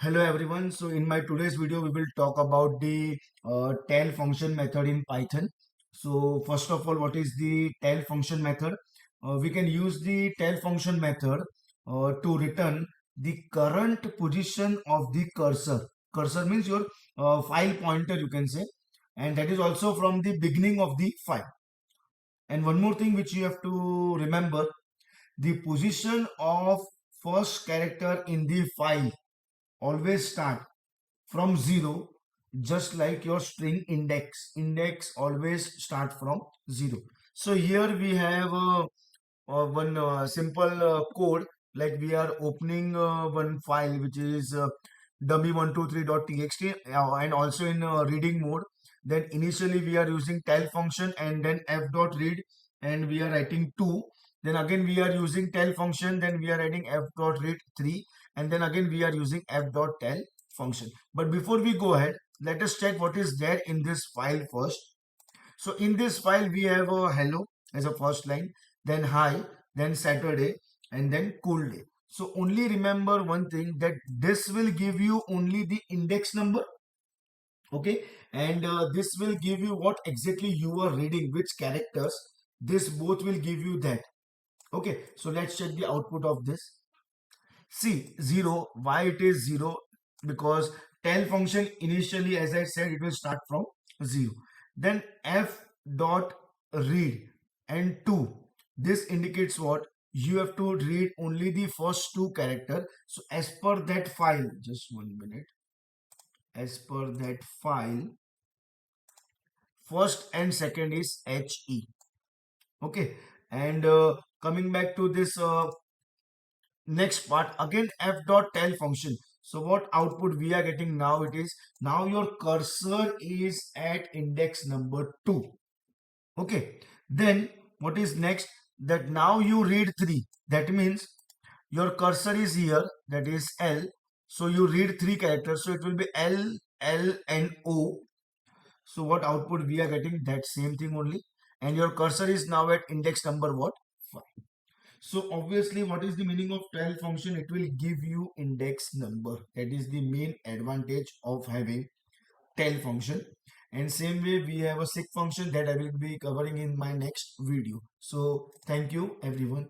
Hello everyone. So in my today's video, we will talk about the tail function method in Python. So first of all, what is the tail function method? We can use the tail function method to return the current position of the cursor. Cursor means your file pointer, you can say, and that is also from the beginning of the file. And one more thing which you have to remember, the position of first character in the file always start from 0, just like your string index always start from 0. So here we have one simple code, like we are opening one file which is dummy123.txt and also in reading mode. Then initially we are using tail function and then f.read, and we are writing 2. Then again we are using tail function, then we are writing f.read 3, and then again we are using f.tail function. But before we go ahead, let us check what is there in this file first. So in this file, we have a hello as a first line, then hi, then Saturday, and then cool day. So only remember one thing, that this will give you only the index number, okay? And this will give you what exactly you are reading, which characters. This both will give you that. Okay, so let's check the output of this. See, 0, why it is 0? Because tail function initially, as I said, it will start from 0. Then f dot read and 2. This indicates what? You have to read only the first two character. So as per that file, just 1 minute. As per that file, first and second is HE. Okay. And coming back to this next part, again f dot tail function. So what output we are getting now, it is now your cursor is at index number 2. Okay, then what is next? That now you read 3. That means your cursor is here, that is L. So you read 3 characters, so it will be L, L and O. So what output we are getting? That same thing only. And your cursor is now at index number what? 5. So obviously, what is the meaning of tail function? It will give you index number. That is the main advantage of having tail function. And same way, we have a seek function that I will be covering in my next video. So thank you everyone.